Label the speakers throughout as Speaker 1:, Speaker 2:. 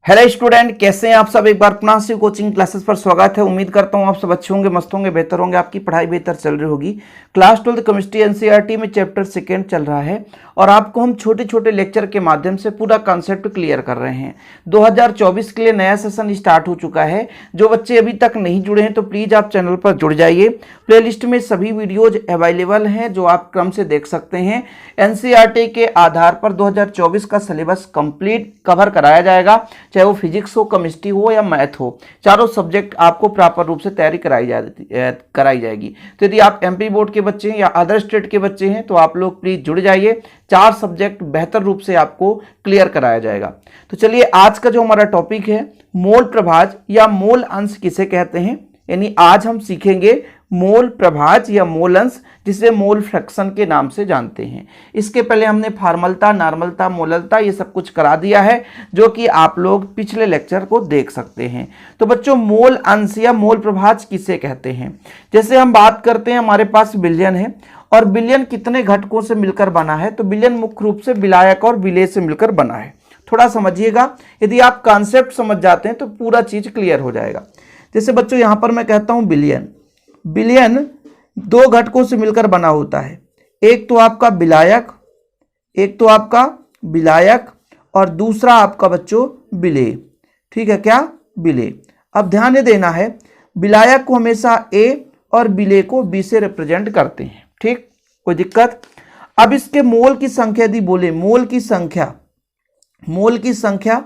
Speaker 1: Hello student, कैसे हैं आप सब। एक बार पुनः से कोचिंग क्लासेस पर स्वागत है। उम्मीद करता हूं आप सब अच्छे होंगे, मस्त होंगे, बेहतर होंगे, आपकी पढ़ाई बेहतर चल रही होगी। क्लास 12 केमिस्ट्री एनसीईआरटी में चैप्टर सेकेंड चल रहा है और आपको हम छोटे छोटे लेक्चर के माध्यम से पूरा कॉन्सेप्ट क्लियर कर रहे हैं। 2024 के लिए नया सेशन स्टार्ट हो चुका है। जो बच्चे अभी तक नहीं जुड़े हैं तो प्लीज़ आप चैनल पर जुड़ जाइए। प्लेलिस्ट में सभी वीडियोज अवेलेबल हैं जो आप क्रम से देख सकते हैं। एनसीईआरटी के आधार पर 2024 का सिलेबस कंप्लीट कवर कराया जाएगा, चाहे वो फिजिक्स हो, केमिस्ट्री हो या मैथ हो, चारों सब्जेक्ट आपको प्रॉपर रूप से तैयारी कराई जाएगी। तो यदि आप एमपी बोर्ड के बच्चे हैं या अदर स्टेट के बच्चे हैं तो आप लोग प्लीज जुड़ जाइए। 4 सब्जेक्ट बेहतर रूप से आपको क्लियर कराया जाएगा। तो चलिए, आज का जो हमारा टॉपिक है मोल प्रभाज या मोल अंश किसे कहते हैं, यानी आज हम सीखेंगे मोल प्रभाज या मोल अंश, जिसे मोल फ्रैक्शन के नाम से जानते हैं। इसके पहले हमने फार्मलता, नॉर्मलता, मोललता ये सब कुछ करा दिया है, जो कि आप लोग पिछले लेक्चर को देख सकते हैं। तो बच्चों, मोल अंश या मोल प्रभाज किसे कहते हैं। जैसे हम बात करते हैं, हमारे पास बिलियन है और बिलियन कितने घटकों से मिलकर बना है, तो बिलियन मुख्य रूप से विलायक और विलेय से मिलकर बना है। थोड़ा समझिएगा, यदि आप कॉन्सेप्ट समझ जाते हैं तो पूरा चीज क्लियर हो जाएगा। जैसे बच्चों, यहां पर मैं कहता हूं बिलियन, बिलियन 2 घटकों से मिलकर बना होता है। एक तो आपका विलायक और दूसरा आपका बच्चों विलेय। ठीक है क्या, विलेय। अब ध्यान ये देना है, विलायक को हमेशा ए और विलेय को बी से रिप्रेजेंट करते हैं। ठीक, कोई दिक्कत। अब इसके मोल की संख्या यदि बोले, मोल की संख्या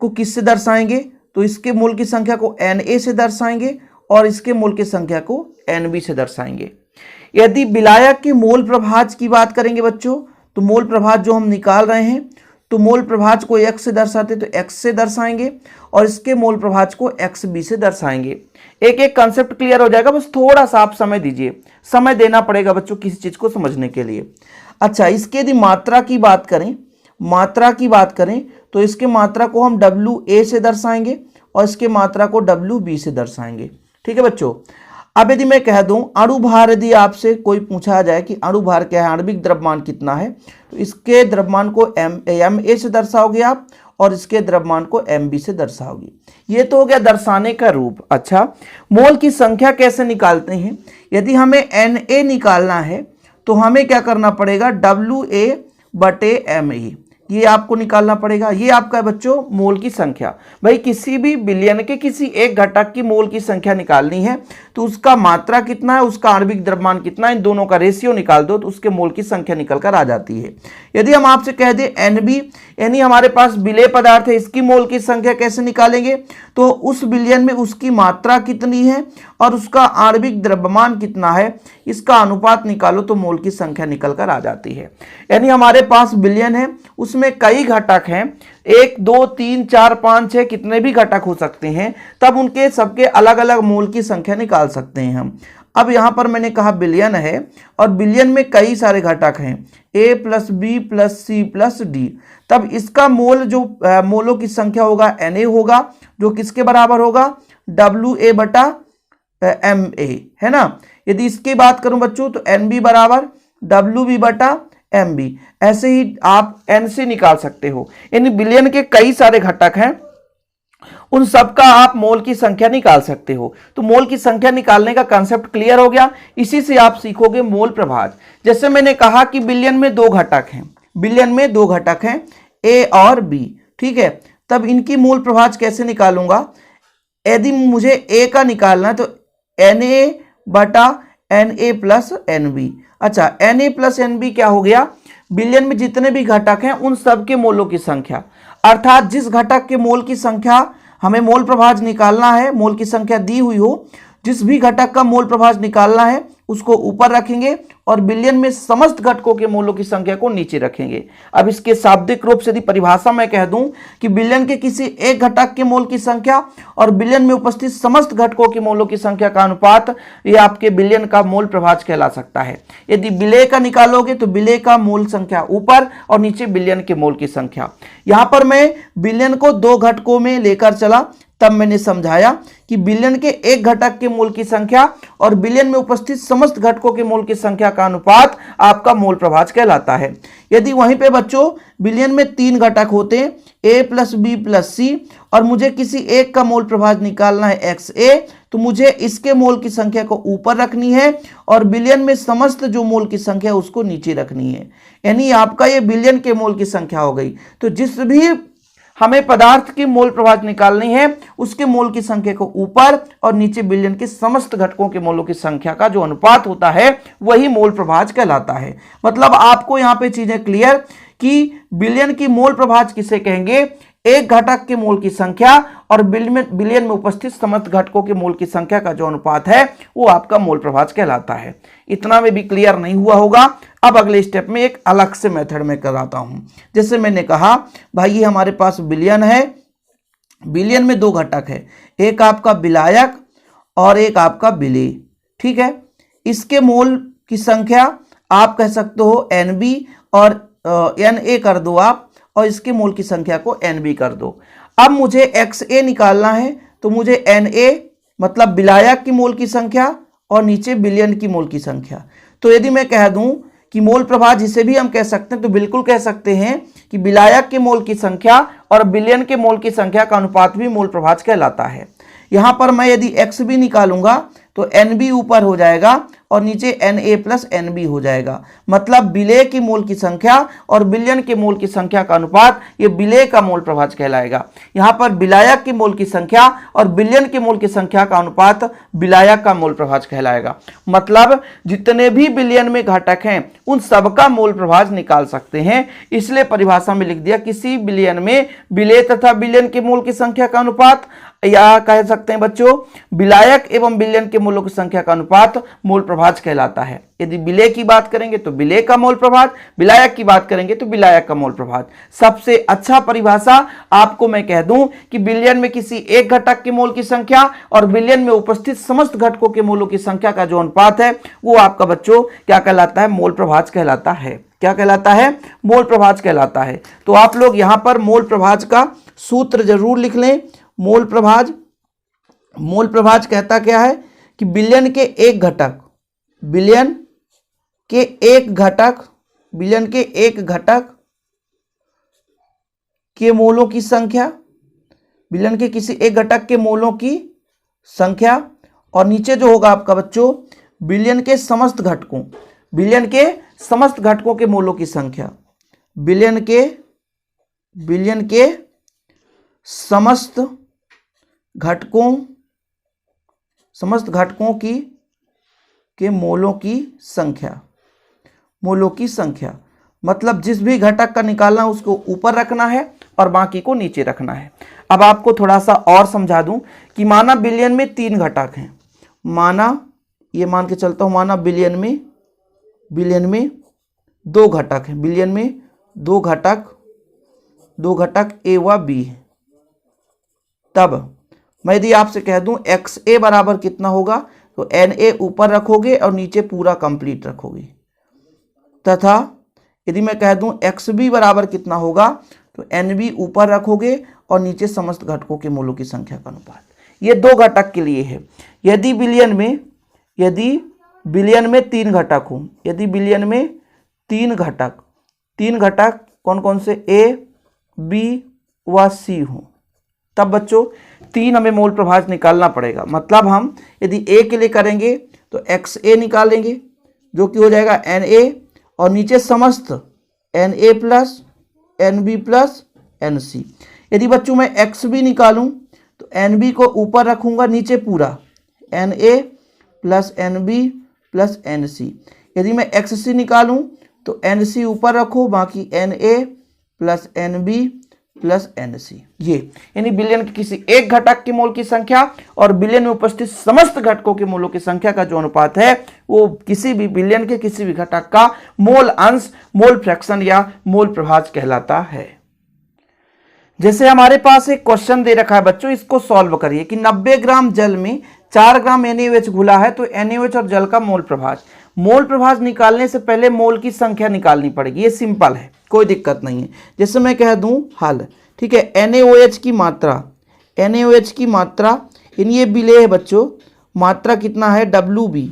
Speaker 1: को किससे दर्शाएंगे, तो इसके मोल की संख्या को Na से दर्शाएंगे और इसके मोल की संख्या को Nb से दर्शाएंगे। यदि विलायक के मोल प्रभाज की बात करेंगे बच्चों, तो मोल प्रभाज जो हम निकाल रहे हैं, तो मोल प्रभाज को x से दर्शाते तो x से दर्शाएंगे और इसके मोल प्रभाज को xb से दर्शाएंगे। एक एक कॉन्सेप्ट क्लियर हो जाएगा, बस थोड़ा सा आप समय दीजिए। समय देना पड़ेगा बच्चों किसी चीज को समझने के लिए। अच्छा, इसके यदि मात्रा की बात करें तो इसके मात्रा को हम WA से दर्शाएंगे और इसके मात्रा को WB से दर्शाएंगे। ठीक है बच्चों। अब यदि मैं कह दूं अणुभार, यदि आपसे कोई पूछा जाए कि अणुभार क्या है, आणविक द्रव्यमान कितना है, तो इसके द्रव्यमान को Ma से दर्शाओगे आप और इसके द्रव्यमान को Mb से दर्शाओगे। ये तो हो गया दर्शाने का रूप। अच्छा, मोल की संख्या कैसे निकालते हैं। यदि हमें Na निकालना है तो हमें क्या करना पड़ेगा, WA/Ma, ये आपको निकालना पड़ेगा। ये आपका है बच्चों मोल की संख्या। भाई किसी भी बिलियन के किसी एक घटक की मोल की संख्या निकालनी है तो उसका मात्रा कितना है, उसका आणविक द्रव्यमान कितना है, इन दोनों का रेशियो निकाल दो तो उसके मोल की संख्या निकल कर आ जाती है। यदि हम आपसे कह दें Nb, यानी हमारे पास विलेय पदार्थ है, इसकी मोल की संख्या कैसे निकालेंगे, तो उस बिलियन में उसकी मात्रा कितनी है और उसका आणविक द्रव्यमान कितना है, इसका अनुपात निकालो तो मोल की संख्या निकल कर आ जाती है। यानी हमारे पास बिलियन है, उसमें कई घटक हैं, 1 2 3 4 5 6 कितने भी घटक हो सकते हैं, तब उनके सबके अलग अलग मोल की संख्या निकाल सकते हैं हम। अब यहां पर मैंने कहा बिलियन है और बिलियन में कई सारे घटक हैं, A+B+C+D, तब इसका मोल जो मोलों की संख्या होगा Na होगा, जो किसके बराबर होगा, WA/Ma, है ना। यदि इसकी बात करूं बच्चों तो Nb बराबर WB/Mb। ऐसे ही आप Nc निकाल सकते हो। यानी बिलियन के कई सारे घटक हैं, उन सबका आप मोल की संख्या निकाल सकते हो। तो मोल की संख्या निकालने का कांसेप्ट क्लियर हो गया। इसी से आप सीखोगे मोल प्रभाज। जैसे मैंने कहा कि बिलियन में 2 घटक हैं, A और B। ठीक है, तब इनकी मोल प्रभाज कैसे निकालूंगा। यदि मुझे A का निकालना है तो Na/Na+Nb। अच्छा, Na+Nb क्या हो गया, बिलियन में जितने भी घटक हैं उन सब के मोलों की संख्या, अर्थात जिस घटक के मोल की संख्या हमें मोल प्रभाज निकालना है, मोल की संख्या दी हुई हो, जिस भी घटक का मोल प्रभाज निकालना है उसको ऊपर रखेंगे और बिलियन में समस्त घटकों के मोलों की संख्या को नीचे रखेंगे। अब इसके शाब्दिक रूप से यदि परिभाषा मैं कह दूं कि बिलियन के किसी एक घटक के मोल की संख्या और बिलियन में उपस्थित समस्त घटकों के मोलों की संख्या का अनुपात, ये आपके बिलियन का मोल प्रभाज कहला सकता है। यदि विलेय का निकालोगे तो विलेय का मोल संख्या ऊपर और नीचे बिलियन के मोल की संख्या। यहां पर मैं बिलियन को 2 घटकों में लेकर चला, तब मैंने समझाया कि बिलियन के एक घटक के मोल की संख्या और बिलियन में उपस्थित समस्त घटकों के मोल की संख्या का अनुपात आपका मोल प्रभाज कहलाता है। यदि वहीं पे बच्चों बिलियन में 3 घटक होते हैं a प्लस बी प्लस सी और मुझे किसी एक का मोल प्रभाज निकालना है XA, तो मुझे इसके मोल की संख्या को ऊपर रखनी है और बिलियन में समस्त जो मोल की संख्या उसको नीचे रखनी है। यानी आपका ये बिलियन के मोल की संख्या हो गई। तो जिस भी हमें पदार्थ की मोल प्रभाज निकालनी है उसके मोल की संख्या को ऊपर और नीचे बिलियन के समस्त घटकों के मोलों की संख्या का जो अनुपात होता है वही मोल प्रभाज कहलाता है। मतलब आपको यहां पे चीजें क्लियर कि बिलियन की मोल प्रभाज किसे कहेंगे, एक घटक के मोल की संख्या और बिलियन में उपस्थित समस्त घटकों के मोल की संख्या का जो अनुपात है वो आपका मोल प्रभाज कहलाता है। इतना में भी क्लियर नहीं हुआ होगा। अब अगले स्टेप में एक अलग से मेथड में कराता हूं। जैसे मैंने कहा भाई ये हमारे पास बिलियन है, बिलियन में 2 घटक है, एक आपका विलायक और एक आपका विलेय, ठीक है। इसके मोल की संख्या आप कह सकते हो NB और Na कर दो आप और इसके मोल की संख्या को NB कर दो। अब मुझे XA निकालना है तो मुझे Na मतलब विलायक की मोल की संख्या और नीचे बिलियन की मोल की संख्या। तो यदि मैं कह दूं कि मोल प्रभाज जिसे भी हम कह सकते हैं तो बिल्कुल कह सकते हैं कि विलायक के मोल की संख्या और बिलियन के मोल की संख्या का अनुपात भी मोल प्रभाज कहलाता है। यहां पर मैं यदि XB निकालूंगा तो NB ऊपर हो जाएगा और नीचे Na प्लस NB हो जाएगा। मतलब विलेय की मोल की संख्या और बिलियन के मोल की संख्या का अनुपात ये विलेय का मोल प्रभाज कहलाएगा। यहाँ पर विलायक की मोल की संख्या और बिलियन के मोल की संख्या का अनुपात विलायक का मोल प्रभाज कहलाएगा। मतलब जितने भी बिलियन में घटक हैं उन सबका मोल प्रभाज निकाल सकते हैं। इसलिए परिभाषा में लिख दिया किसी बिलियन में विलेय तथा बिलियन के मोल की संख्या का अनुपात, या कह सकते हैं बच्चों विलायक एवं बिलियन के मोलों की संख्या का अनुपात मोल प्रभाज कहलाता है। यदि विलेय की बात करेंगे तो विलेय का मोल प्रभाज, विलायक की बात करेंगे तो विलायक का मोल प्रभाज। सबसे अच्छा परिभाषा आपको मैं कह दूं कि बिलियन में किसी एक घटक के मोल की संख्या और बिलियन में उपस्थित समस्त घटकों के मोलों की संख्या का जो अनुपात है वो आपका बच्चों क्या कहलाता है, मोल प्रभाज कहलाता है। क्या कहलाता है, मोल प्रभाज कहलाता है। तो आप लोग यहां पर मोल प्रभाज का सूत्र जरूर लिख लें। मोल प्रभाज कहता क्या है कि बिलियन के एक घटक, बिलियन के एक घटक के मोलों की संख्या, बिलियन के किसी एक घटक के मोलों की संख्या और नीचे जो होगा आपका बच्चों बिलियन के समस्त घटकों, बिलियन के समस्त घटकों के मोलों की संख्या, बिलियन के समस्त घटकों के मोलों की संख्या। मतलब जिस भी घटक का निकालना है उसको ऊपर रखना है और बाकी को नीचे रखना है। अब आपको थोड़ा सा और समझा दूं कि माना बिलियन में 3 घटक हैं, मान के चलता हूं, माना बिलियन में 2 घटक हैं, बिलियन में 2 घटक A व B है। तब मैं यदि आपसे कह दूं XA बराबर कितना होगा तो Na ऊपर रखोगे और नीचे पूरा कंप्लीट रखोगे, तथा यदि मैं कह दूं XB बराबर कितना होगा तो NB ऊपर रखोगे और नीचे समस्त घटकों के मोलों की संख्या का अनुपात। ये 2 घटक के लिए है। यदि बिलियन में 3 घटक हो, यदि बिलियन में 3 घटक कौन कौन से A, B व C हो, तब बच्चों 3 हमें मोल प्रभाज निकालना पड़ेगा। मतलब हम यदि A के लिए करेंगे तो XA निकालेंगे जो कि हो जाएगा Na और नीचे समस्त Na plus NB plus NC। यदि बच्चों मैं XB निकालूं तो NB को ऊपर रखूंगा, नीचे पूरा Na plus NB plus NC। यदि मैं XC निकालूं तो NC ऊपर रखो, बाकी Na plus NB plus NC। ये यानी बिलियन के किसी एक घटक के मोल की संख्या और बिलियन में उपस्थित समस्त घटकों के मोलों की संख्या का जो अनुपात है वो किसी भी बिलियन के किसी भी घटक का मोल अंश, मोल फ्रैक्शन या मोल प्रभाज कहलाता है। जैसे हमारे पास एक क्वेश्चन दे रखा है बच्चों, इसको सॉल्व करिए कि 90 ग्राम जल में 4 ग्राम NaOH घुला है तो NaOH और जल का मोल प्रभाज निकालने से पहले मोल की संख्या निकालनी पड़ेगी। ये सिंपल है, कोई दिक्कत नहीं है। जैसे मैं कह दूं हल, ठीक है, NaOH की मात्रा NaOH की मात्रा, इन ये विलेय है बच्चों, मात्रा कितना है WB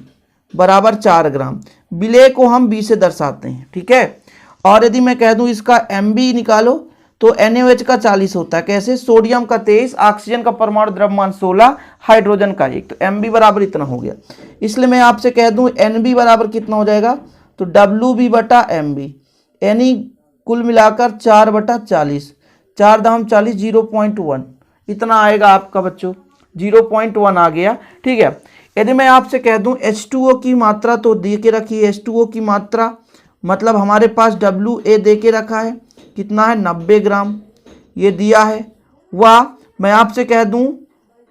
Speaker 1: बराबर 4 ग्राम। विलेय को हम B से दर्शाते हैं, ठीक है। और यदि मैं कह दूं इसका MB निकालो तो NaOH का 40 होता है। कैसे? सोडियम का 23, ऑक्सीजन का परमाणु द्रव्यमान 16, हाइड्रोजन का 1, तो MB बराबर इतना हो गया। इसलिए मैं आपसे कह दूं NB बराबर कितना हो जाएगा, तो WB बटा MB, यानी कुल मिलाकर 4/40, 4 दाम 40, 0.1 इतना आएगा आपका बच्चों, 0.1 आ गया, ठीक है। यदि मैं आपसे कह दूं H2O की मात्रा, तो दे के रखिए H2O की मात्रा, मतलब हमारे पास WA दे के रखा है, कितना है 90 ग्राम, ये दिया है। वह मैं आपसे कह दूं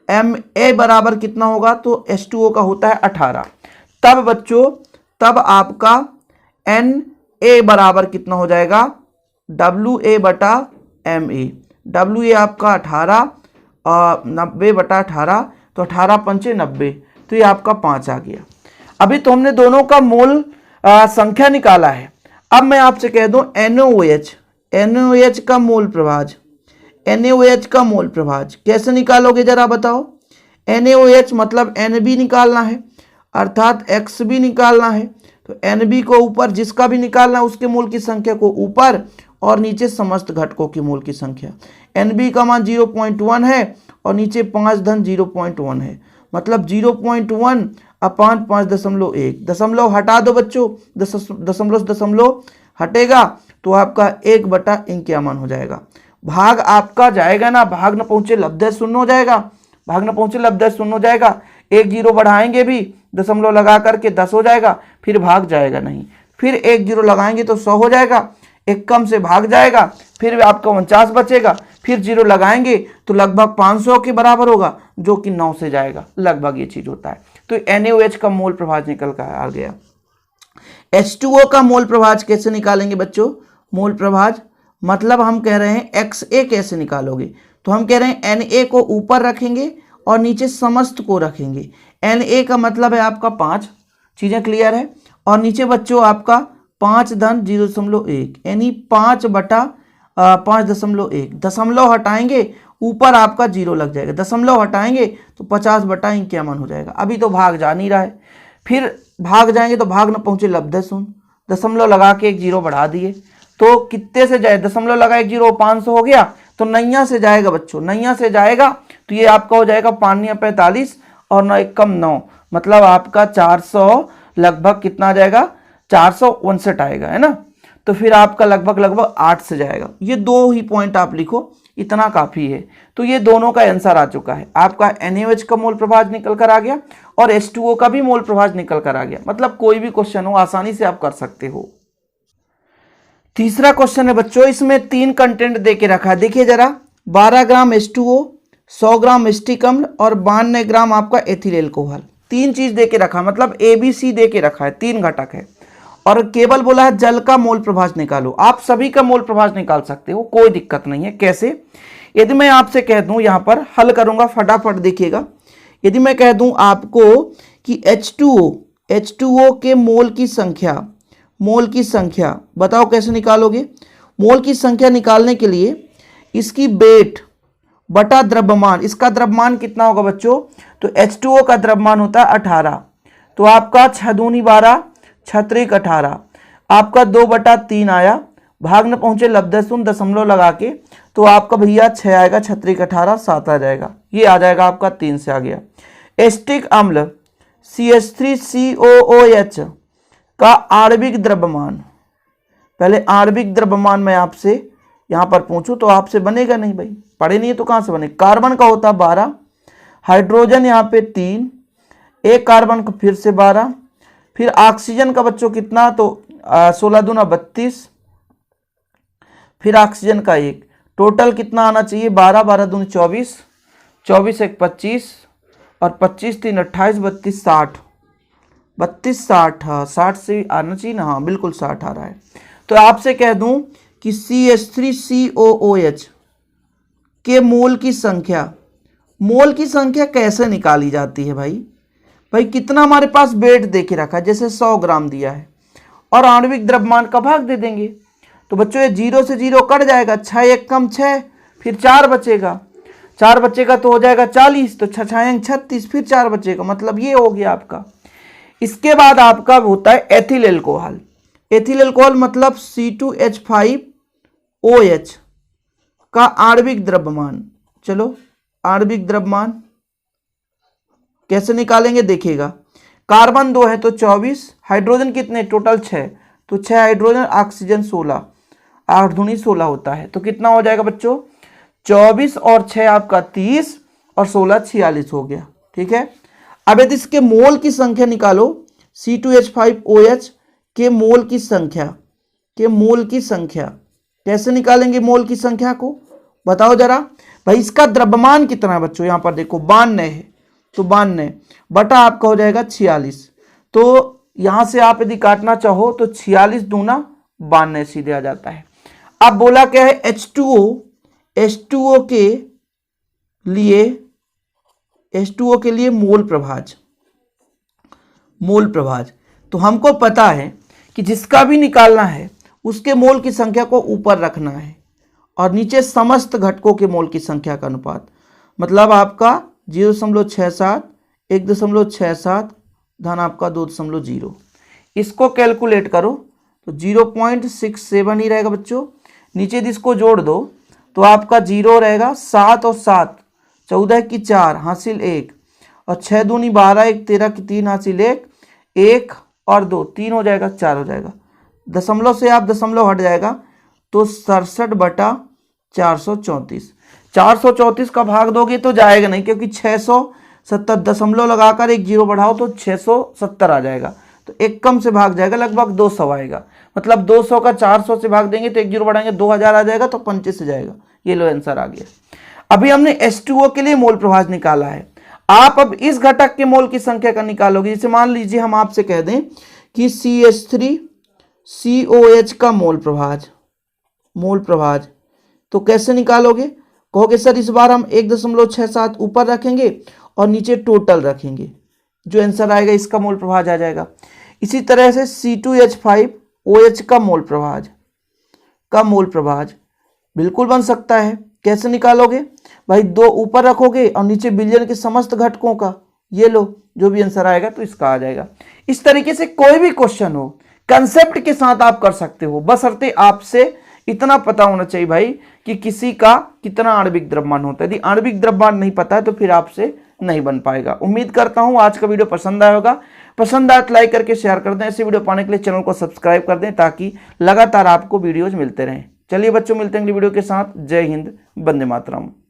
Speaker 1: MA बराबर कितना होगा, तो H2O का होता है 18। तब बच्चों, तब आपका NA बराबर कितना हो जाएगा, WA बटा MA। WA आपका 18 और 90/18, तो 18 पंचे 90, तो ये आपका 5 आ गया। अभी तो हमने दोनों का मोल संख्या निकाला है। अब मैं आपसे कह दूं NaOH का मोल प्रभाज, NaOH का मोल प्रभाज कैसे निकालोगे जरा बताओ। NaOH मतलब NB निकालना है, अर्थात XB निकालना है। तो NB को ऊपर, जिसका भी निकालना है उसके मोल की संख्या को ऊपर, और नीचे समस्त घटकों की मोल की संख्या। NB का मान 0.1 है और नीचे 5 धन 0.1 है, मतलब 0.1 अपान 5.1। दशमलव हटा दो बच्चों, दशमलव हटेगा तो आपका 1/51 हो जाएगा। भाग आपका जाएगा ना, भाग न पहुंचे लब्धे शून्य हो जाएगा, भाग न पहुंचे लब्धे शून्य हो जाएगा। 1 0 बढ़ाएंगे भी, दशमलव लगा करके 10 हो जाएगा, फिर भाग जाएगा नहीं, फिर 1 0 लगाएंगे तो 100 हो जाएगा, एक कम से भाग जाएगा, फिर आपका 49 बचेगा, फिर 0 लगाएंगे तो लगभग 500 के बराबर होगा, जो कि 9 से जाएगा, लगभग ये चीज होता है। तो NaOH का मोल प्रभाज निकल कर आ गया। H2O का मोल प्रभाज कैसे निकालेंगे बच्चों? मोल प्रभाज मतलब हम कह रहे हैं XA कैसे निकालोगे, तो हम कह रहे हैं Na को ऊपर रखेंगे और नीचे समस्त को रखेंगे। Na का मतलब है आपका 5, चीजें क्लियर है, और नीचे बच्चों आपका 5 धन 0.1, यानी 5/5.1। दशमलव हटाएंगे, ऊपर आपका 0 लग जाएगा, दशमलव हटाएंगे तो 50/51 हो जाएगा। अभी तो भाग जा नहीं रहा है, फिर भाग जाएंगे तो भाग न पहुंचे लब्धे शून्य, दशमलव लगा के 1 0 बढ़ा दिए, तो कितने से जाए, दशमलव लगा 1 0 500 हो गया, तो नैया से जाएगा बच्चों, नैया से जाएगा तो ये आपका हो जाएगा 5 45 और 9 1 9, मतलब आपका 400, लगभग कितना आ जाएगा, 459 आएगा, है ना। तो फिर आपका लगभग 8 से जाएगा। ये 2 ही पॉइंट आप लिखो, इतना काफी है। तो ये दोनों का आंसर आ चुका है, आपका NaOH का मोल प्रभाज निकल कर आ गया और H2O का भी मोल प्रभाज निकल कर आ गया। मतलब कोई भी क्वेश्चन हो आसानी से आप कर सकते हो। तीसरा क्वेश्चन है बच्चों, इसमें 3 कंटेंट देके रखा है, देखिए जरा, 12 ग्राम H2O, 100 ग्राम एसिटिक अम्ल और 92 ग्राम आपका एथिल एल्कोहल। 3 चीज देके रखा, मतलब ABC देके रखा है, 3 घटक है, और केवल बोला है जल का मोल प्रभाज निकालो। आप सभी का मोल प्रभाज निकाल सकते हो, कोई दिक्कत नहीं है। कैसे? यदि मैं आपसे कह दूं, यहां पर हल करूंगा, फटाफट देखिएगा। यदि मैं कह दूं आपको कि H2O के मोल की संख्या बताओ कैसे निकालोगे। मोल की संख्या निकालने के लिए इसकी वेट बटा द्रव्यमान, इसका द्रव्यमान कितना होगा बच्चों, तो H2O का द्रव्यमान होता है 18, तो आपका 6 दूनी 12, 6 18, आपका 2/3 आया, भाग न पहुंचे लब्धे शून्य, दशमलव लगा के, तो आपका भैया 6 आएगा, 6 18 7 आ जाएगा, ये आ जाएगा आपका 3 से आ गया। एसिटिक अम्ल CH3COOH का आणविक द्रव्यमान, पहले आणविक द्रव्यमान मैं आपसे यहां पर पूछूं तो आपसे बनेगा नहीं भाई, पढ़े नहीं है तो कहां से बने। कार्बन का होता 12, हाइड्रोजन यहाँ पे 3, एक कार्बन का फिर से 12, फिर ऑक्सीजन का बच्चों कितना, तो 16 दूना 32, फिर ऑक्सीजन का 1, टोटल कितना आना चाहिए 12, 12 दूनी 24, 24 1 25 और 25 3 28, 32 60, 32 60, हाँ 60 से आना चाहिए ना, हाँ बिल्कुल 60 आ रहा है। तो आपसे कह दूं कि CH3COOH के मोल की संख्या कैसे निकाली जाती है भाई कितना हमारे पास वेट देके रखा है, जैसे 100 ग्राम दिया है और आणविक द्रव्यमान का भाग दे देंगे, तो बच्चों ये 0 से 0 कट जाएगा, 6 1 कम 6, फिर 4 बचेगा, 4 बचेगा तो हो जाएगा 40, तो 6 छायांग 36, फिर 4 बचेगा, मतलब ये हो गया आपका। इसके बाद आपका होता है एथिल एल्कोहल। एथिल एल्कोहल मतलब C2H5OH का आणविक द्रव्यमान। चलो आणविक द्रव्यमान कैसे निकालेंगे देखिएगा। कार्बन 2 है तो 24, हाइड्रोजन कितने टोटल 6, तो 6 हाइड्रोजन, ऑक्सीजन 16, 8 दूनी 16 होता है। तो कितना हो जाएगा बच्चों, 24 और 6 आपका 30 और 16 46 हो गया। ठीक है, अब यदि इसके मोल की संख्या निकालो, C2H5OH के मोल की संख्या कैसे निकालेंगे मोल की संख्या को, बताओ जरा भाई। इसका द्रव्यमान कितना है बच्चों, यहां पर देखो 92 है, तो 92 बटा आपका हो जाएगा 46। तो यहां से आप यदि काटना चाहो तो 46 दूना 92 सीधे आ जाता है। अब बोला क्या है, H2O के लिए मोल प्रभाज। तो हमको पता है कि जिसका भी निकालना है उसके मोल की संख्या को ऊपर रखना है और नीचे समस्त घटकों के मोल की संख्या का अनुपात, मतलब आपका 0.67, 1.67 धन आपका 2.0। इसको कैलकुलेट करो तो 0.67 ही रहेगा बच्चों। नीचे यदि इसको जोड़ दो तो आपका 0 रहेगा, 7 और 7 14 की 4 हासिल 1, और 6 दूनी 12, 1 13 की 3 हासिल 1, 1 और 2 3 हो जाएगा, 4 हो जाएगा। दशमलव से आप दशमलव हट जाएगा तो 67/434। 434 का भाग दोगे तो जाएगा नहीं, क्योंकि 670 दशमलव लगाकर एक जीरो बढ़ाओ तो 670 आ जाएगा, तो एक कम से भाग जाएगा, लगभग 200 आएगा। मतलब 200 का 400 से भाग देंगे तो एक जीरो बढ़ाएंगे 2000 आ जाएगा, तो 25 से जाएगा। ये लो आंसर आ गया। अभी हमने H2O के लिए मोल प्रभाज निकाला है। आप अब इस घटक के मोल की संख्या का निकालोगे। जैसे मान लीजिए हम आपसे कह दें कि CH3COH का मोल प्रभाज, तो कैसे निकालोगे, कहोगे सर इस बार हम 1.67 ऊपर रखेंगे और नीचे टोटल रखेंगे, जो आंसर आएगा इसका मोल प्रभाज आ जाएगा। इसी तरह से C2H5OH का मोल प्रभाज बिल्कुल बन सकता है। कैसे निकालोगे भाई, 2 ऊपर रखोगे और नीचे बिलियन के समस्त घटकों का, ये लो, जो भी आंसर आएगा तो इसका आ जाएगा। इस तरीके से कोई भी क्वेश्चन हो कंसेप्ट के साथ आप कर सकते हो, बशर्ते आपसे इतना पता होना चाहिए भाई कि किसी का कितना आणविक द्रव्यमान होता है। यदि आणविक द्रव्यमान नहीं पता है तो फिर आपसे नहीं बन पाएगा। उम्मीद करता हूं आज का वीडियो पसंद आया होगा। पसंद आया तो लाइक करके शेयर कर दें। ऐसे वीडियो पाने के लिए चैनल को सब्सक्राइब कर दें ताकि लगातार आपको वीडियोज मिलते रहें। चलिए बच्चों, मिलते हैं अगली वीडियो के साथ। जय हिंद, वंदे मातरम।